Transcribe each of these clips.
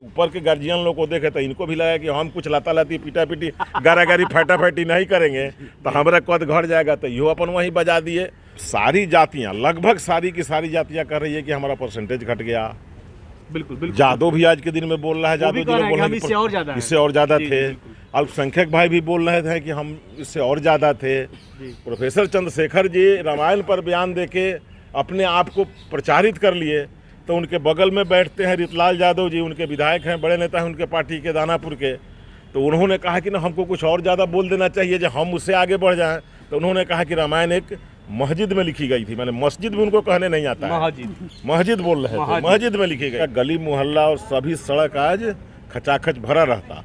ऊपर के गार्जियन लोग को देखे तो इनको भी लगा कि हम कुछ लाता लाती पीटा पीटी गारागारी फटाफटी नहीं करेंगे तो हमारा कद घट जाएगा, तो यो अपन वहीं बजा दिए। सारी जातियां, लगभग सारी की सारी जातियां कह रही है कि हमारा परसेंटेज घट गया। बिल्कुल बिल्कुल। जादव भी आज के दिन में बोल रहा है, जादव जी बोल रहे हैं इससे और ज्यादा थे। अल्पसंख्यक भाई भी बोल रहे थे कि हम इससे और ज्यादा थे। प्रोफेसर चंद्रशेखर जी रामायण पर बयान देके अपने आप को प्रचारित कर लिए, तो उनके बगल में बैठते हैं रितलाल यादव जी, उनके विधायक हैं, बड़े नेता हैं उनके पार्टी के दानापुर के। तो उन्होंने कहा कि ना हमको कुछ और ज़्यादा बोल देना चाहिए जो हम उससे आगे बढ़ जाएं। तो उन्होंने कहा कि रामायण एक मस्जिद में लिखी गई थी। मैंने मस्जिद भी उनको कहने नहीं आता है, मस्जिद बोल रहे थे, मस्जिद में लिखी गई। गली मोहल्ला और सभी सड़क आज खचाखच भरा रहता।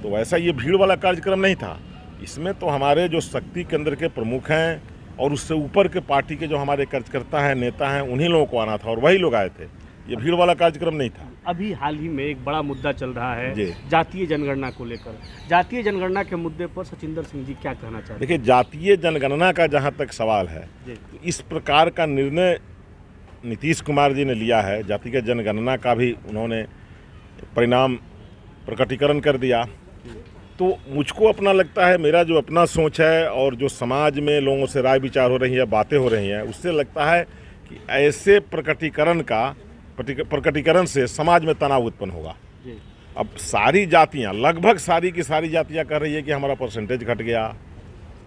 तो वैसा ये भीड़ वाला कार्यक्रम नहीं था। इसमें तो हमारे जो शक्ति केंद्र के प्रमुख हैं और उससे ऊपर के पार्टी के जो हमारे कार्यकर्ता हैं, नेता हैं, उन्हीं लोगों को आना था और वही लोग आए थे। ये भीड़ वाला कार्यक्रम नहीं था। अभी हाल ही में एक बड़ा मुद्दा चल रहा है जातीय जनगणना को लेकर। जातीय जनगणना के मुद्दे पर सचिंदर सिंह जी क्या कहना चाहते हैं? देखिए, जातीय जनगणना का जहाँ तक सवाल है, तो इस प्रकार का निर्णय नीतीश कुमार जी ने लिया है। जातीय जनगणना का भी उन्होंने परिणाम प्रकटीकरण कर दिया। तो मुझको अपना लगता है, मेरा जो अपना सोच है और जो समाज में लोगों से राय विचार हो रही है, बातें हो रही हैं, उससे लगता है कि ऐसे प्रकटीकरण से समाज में तनाव उत्पन्न होगा। अब सारी जातियां, लगभग सारी की सारी जातियां कह रही है कि हमारा परसेंटेज घट गया।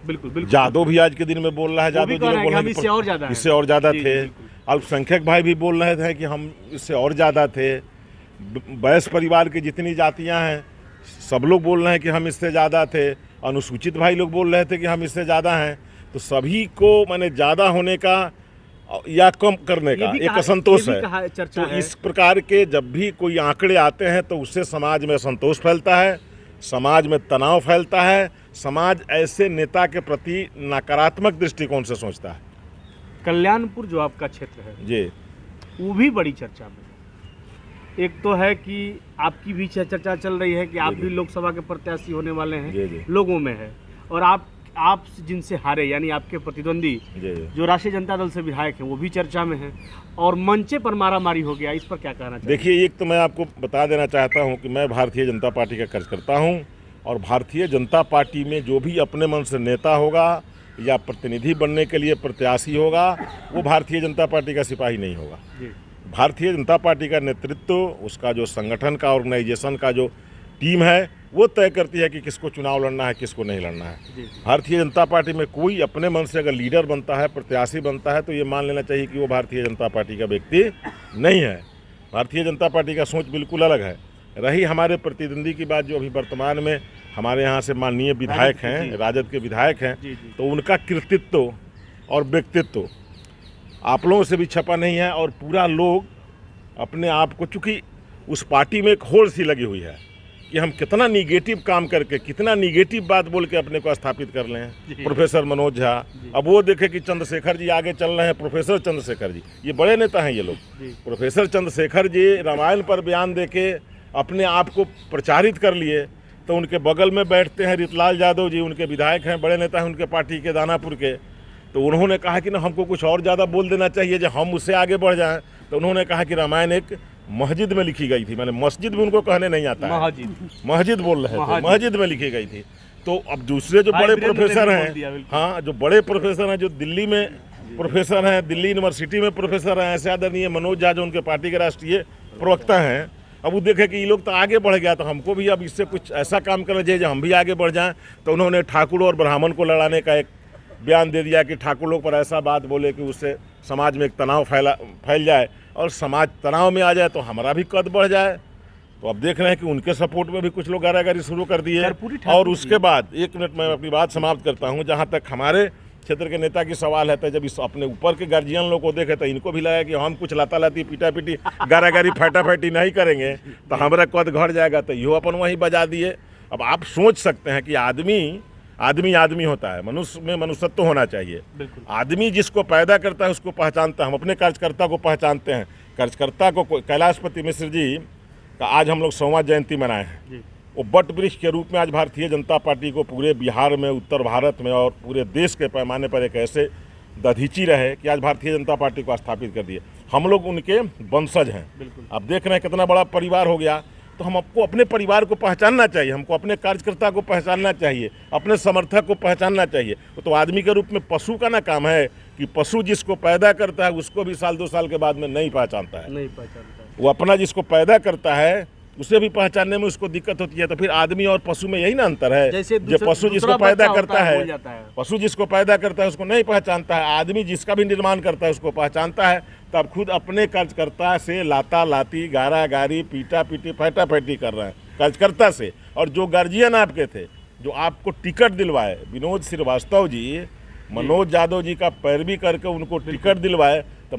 बिल्कुल बिल्कुल। जादव भी आज के दिन में बोल रहा है, जादव जी बोल रहे हैं इससे और ज़्यादा थे। अल्पसंख्यक भाई भी बोल रहे थे कि हम इससे और ज़्यादा थे। बैस परिवार की जितनी जातियाँ हैं सब लोग बोल रहे हैं कि हम इससे ज़्यादा थे। अनुसूचित भाई लोग बोल रहे थे कि हम इससे ज़्यादा हैं। तो सभी को मैंने ज़्यादा होने का या कम करने का एक असंतोष है। तो इस प्रकार के जब भी कोई आंकड़े आते हैं तो उससे समाज में असंतोष फैलता है, समाज में तनाव फैलता है, समाज ऐसे नेता के प्रति नकारात्मक दृष्टिकोण से सोचता है। कल्याणपुर जो आपका क्षेत्र है जी, वो भी बड़ी चर्चा में। एक तो है कि आपकी भी चर्चा चल रही है कि आप भी लोकसभा के प्रत्याशी होने वाले हैं, लोगों में है। और आप जिनसे हारे, यानी आपके प्रतिद्वंदी जो राष्ट्रीय जनता दल से विधायक हैं, वो भी चर्चा में हैं और मंचे पर मारामारी हो गया। इस पर क्या कहना चाहिए? देखिए, एक तो मैं आपको बता देना चाहता हूं कि मैं भारतीय जनता पार्टी का कार्यकर्ता हूं और भारतीय जनता पार्टी में जो भी अपने मन से नेता होगा या प्रतिनिधि बनने के लिए प्रत्याशी होगा, वो भारतीय जनता पार्टी का सिपाही नहीं होगा। भारतीय जनता पार्टी का नेतृत्व, उसका जो संगठन का, ऑर्गेनाइजेशन का जो टीम है, वो तय करती है कि किसको चुनाव लड़ना है, किसको नहीं लड़ना है। भारतीय जनता पार्टी में कोई अपने मन से अगर लीडर बनता है, प्रत्याशी बनता है, तो ये मान लेना चाहिए कि वो भारतीय जनता पार्टी का व्यक्ति नहीं है। भारतीय जनता पार्टी का सोच बिल्कुल अलग है। रही हमारे प्रतिद्वंदी की बात, जो अभी वर्तमान में हमारे यहाँ से माननीय विधायक हैं, राजद के विधायक हैं, तो उनका कृतित्व और व्यक्तित्व आप लोगों से भी छपा नहीं है। और पूरा लोग अपने आप को, चूँकि उस पार्टी में एक होड़ सी लगी हुई है कि हम कितना निगेटिव काम करके, कितना निगेटिव बात बोल के अपने को स्थापित कर लें। प्रोफेसर मनोज झा, अब वो देखे कि चंद्रशेखर जी आगे चल रहे हैं। प्रोफेसर चंद्रशेखर जी, ये बड़े नेता हैं ये लोग। प्रोफेसर चंद्रशेखर जी रामायण पर बयान देके अपने आप को प्रचारित कर लिए, तो उनके बगल में बैठते हैं रितलाल यादव जी, उनके विधायक हैं, बड़े नेता हैं उनके पार्टी के दानापुर के। तो उन्होंने कहा कि ना हमको कुछ और ज़्यादा बोल देना चाहिए जो हम उससे आगे बढ़ जाएं। तो उन्होंने कहा कि रामायण एक मस्जिद में लिखी गई थी। मैंने मस्जिद भी उनको कहने नहीं आता है, मस्जिद बोल रहे थे, मस्जिद में लिखी गई थी। तो अब दूसरे जो बड़े प्रोफेसर हैं, हाँ, जो बड़े प्रोफेसर हैं, जो दिल्ली में प्रोफेसर हैं, दिल्ली यूनिवर्सिटी में प्रोफेसर हैं, ऐसे आदरणीय मनोज झा जो उनके पार्टी के राष्ट्रीय प्रवक्ता हैं, अब वो देखे कि ये लोग तो आगे बढ़ गया, तो हमको भी अब इससे कुछ ऐसा काम करना चाहिए जो हम भी आगे बढ़ जाएं। तो उन्होंने ठाकुर और ब्राह्मण को लड़ाने का एक बयान दे दिया कि ठाकुर लोग पर ऐसा बात बोले कि उससे समाज में एक तनाव फैल जाए और समाज तनाव में आ जाए, तो हमारा भी कद बढ़ जाए। तो अब देख रहे हैं कि उनके सपोर्ट में भी कुछ लोग गारागारी शुरू कर दिए। और उसके बाद, एक मिनट मैं अपनी बात समाप्त करता हूं, जहां तक हमारे क्षेत्र के नेता की सवाल है, तो जब इस अपने ऊपर के गार्जियन लोग को देखे तो इनको भी लगा कि हम कुछ लाता लाती पीटा पीटी गारागारी फटाफटी नहीं करेंगे तो हमारा कद घट जाएगा, तो यो अपन वहीं बजा दिए। अब आप सोच सकते हैं कि आदमी होता है, मनुष्य में मनुष्यत्व होना चाहिए। आदमी जिसको पैदा करता है उसको पहचानता है। हम अपने कार्यकर्ता को पहचानते हैं। कार्यकर्ता को, कैलाशपति मिश्र जी का आज हम लोग 100वां जयंती मनाए हैं। वो बट वृक्ष के रूप में आज भारतीय जनता पार्टी को पूरे बिहार में, उत्तर भारत में और पूरे देश के पैमाने पर एक ऐसे दधीची रहे कि आज भारतीय जनता पार्टी को स्थापित कर दिए। हम लोग उनके वंशज हैं। अब देख रहे हैं कितना बड़ा परिवार हो गया। तो हमको अपने परिवार को पहचानना चाहिए, हमको अपने कार्यकर्ता को पहचानना चाहिए, अपने समर्थक को पहचानना चाहिए। तो आदमी के रूप में पशु का ना काम है कि पशु जिसको पैदा करता है उसको भी साल 2 साल के बाद में नहीं पहचानता है, वो अपना जिसको पैदा करता है उसे भी पहचानने में उसको दिक्कत होती है। तो फिर आदमी और पशु में यही ना अंतर है, जो पशु जिसको पैदा करता है, पशु जिसको पैदा करता है उसको नहीं पहचानता है, आदमी जिसका भी निर्माण करता है उसको पहचानता है। तब खुद अपने कार्यकर्ता से लाता लाती, गारा गारी, पीटा पीटी, फैटा फैटी कर रहे हैं कार्यकर्ता से। और जो गार्जियन आपके थे, जो आपको टिकट दिलवाए, विनोद श्रीवास्तव जी मनोज यादव जी का पैरवी करके उनको टिकट दिलवाए, तो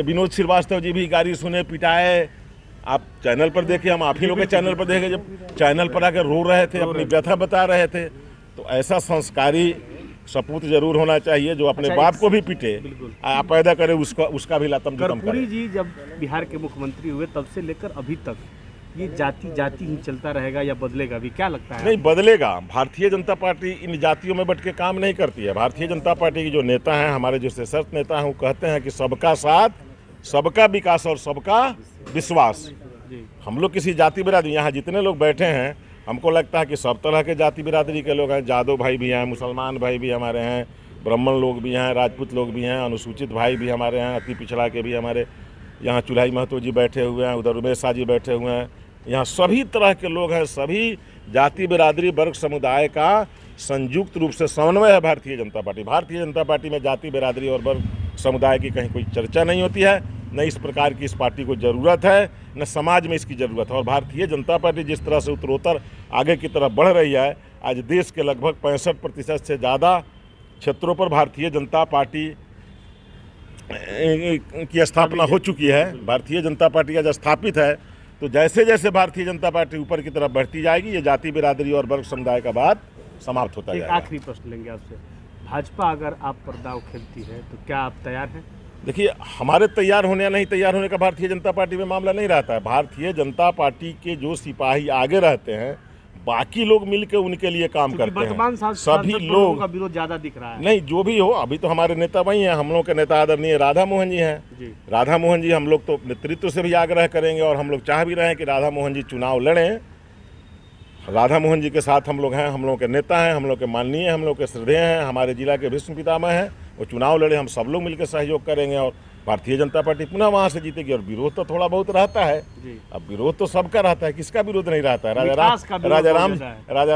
विनोद श्रीवास्तव जी भी गाली सुने, पिटाए। आप चैनल पर देखे, हम आप ही लोग के चैनल पर देखे, जब चैनल पर आकर रो रहे थे, अपनी व्यथा बता रहे थे। तो ऐसा संस्कारी सपूत जरूर होना चाहिए जो अपने बाप को भी पीटे, आप पैदा करे उसका भी लातम जुतम करे। कर्पूरी जी जब बिहार के मुख्यमंत्री हुए तब से लेकर अभी तक ये जाति ही चलता रहेगा या बदलेगा भी, क्या लगता है? नहीं बदलेगा। भारतीय जनता पार्टी इन जातियों में बट के काम नहीं करती है। भारतीय जनता पार्टी के जो नेता हैं, हमारे जो सशक्त नेता हैं, वो कहते हैं कि सबका साथ, सबका विकास और सबका विश्वास। हम लोग किसी जाति बिरादरी, यहाँ जितने लोग बैठे हैं हमको लगता है कि सब तरह के जाति बिरादरी के लोग हैं। जादव भाई भी हैं, मुसलमान भाई भी हमारे हैं, ब्राह्मण लोग भी हैं, राजपूत लोग भी हैं, अनुसूचित भाई भी हमारे हैं, अति पिछड़ा के भी हमारे यहाँ चुल्हाई महतो जी बैठे हुए हैं, उधर उमेश शाह जी बैठे हुए हैं। यहाँ सभी तरह के लोग हैं, सभी जाति बिरादरी वर्ग समुदाय का संयुक्त रूप से समन्वय है भारतीय जनता पार्टी। भारतीय जनता पार्टी में जाति बिरादरी और वर्ग समुदाय की कहीं कोई चर्चा नहीं होती है, न इस प्रकार की इस पार्टी को ज़रूरत है, न समाज में इसकी ज़रूरत है। और भारतीय जनता पार्टी जिस तरह से उत्तरोत्तर आगे की तरफ बढ़ रही है, आज देश के लगभग 65% से ज़्यादा क्षेत्रों पर भारतीय जनता पार्टी की स्थापना हो चुकी है। भारतीय जनता पार्टी आज स्थापित है। तो जैसे जैसे भारतीय जनता पार्टी ऊपर की तरफ बढ़ती जाएगी, ये जाति बिरादरी और वर्ग समुदाय का बात समाप्त होता जाएगा। आखिरी प्रश्न लेंगे आपसे, भाजपा अगर आप पर दांव खेलती है तो क्या आप तैयार हैं? देखिए, हमारे तैयार होने या नहीं तैयार होने का भारतीय जनता पार्टी में मामला नहीं रहता है। भारतीय जनता पार्टी के जो सिपाही आगे रहते हैं, बाकी लोग मिलकर उनके लिए काम करते हैं। सभी लोग का विरोध ज्यादा दिख रहा है। नहीं, जो भी हो, अभी तो हमारे नेता वही हैं। हम लोग के नेता आदरणीय राधा मोहन जी हैं। राधा मोहन जी, हम लोग तो नेतृत्व से भी आग्रह करेंगे और हम लोग चाह भी रहे हैं कि राधा मोहन जी चुनाव लड़ें। राधा मोहन जी के साथ हम लोग हैं, हम लोग के नेता हैं, हम लोग के माननीय, हम लोग के श्रद्धेय हैं, हमारे जिला के भीष्म पितामह हैं। वो चुनाव लड़े, हम सब लोग मिलकर सहयोग करेंगे और भारतीय जनता पार्टी पुनः वहाँ से जीतेगी। और विरोध तो थोड़ा बहुत रहता है, अब विरोध तो सबका रहता है, किसका विरोध नहीं रहता है? राजा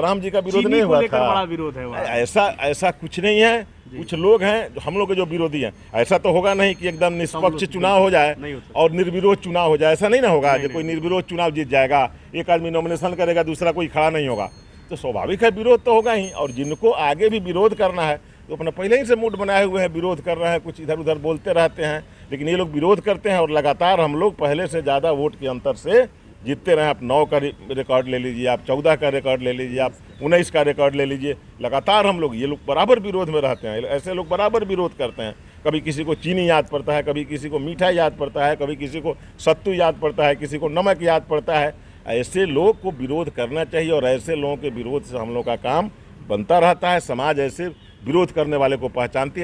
राम जी का विरोध नहीं हुआ था। बड़ा विरोध है। ऐसा कुछ नहीं है। कुछ लोग हैं हम लोग के जो विरोधी हैं। ऐसा तो होगा नहीं कि एकदम निष्पक्ष चुनाव हो जाए और निर्विरोध चुनाव हो जाए, ऐसा नहीं ना होगा। जो कोई निर्विरोध चुनाव जीत जाएगा, एक आदमी नॉमिनेशन करेगा, दूसरा कोई खड़ा नहीं होगा, तो स्वाभाविक है विरोध तो होगा ही। और जिनको आगे भी विरोध करना है तो अपना पहले ही से मूड बनाए हुए हैं, विरोध कर रहे हैं, कुछ इधर उधर बोलते रहते हैं, लेकिन ये लोग विरोध करते हैं और लगातार हम लोग पहले से ज़्यादा वोट के अंतर से जीतते रहे। आप 9 का रिकॉर्ड ले लीजिए, आप 14 का रिकॉर्ड ले लीजिए, आप 19 का रिकॉर्ड ले लीजिए। लगातार हम लोग, ये लोग बराबर विरोध में रहते हैं। ऐसे लोग बराबर विरोध करते हैं। कभी किसी को चीनी याद पड़ता है, कभी किसी को मीठा याद पड़ता है, कभी किसी को सत्तू याद पड़ता है, किसी को नमक याद पड़ता है। ऐसे लोग को विरोध करना चाहिए और ऐसे लोगों के विरोध से हम लोग का काम बनता रहता है। समाज ऐसे विरोध करने वाले को पहचानती है।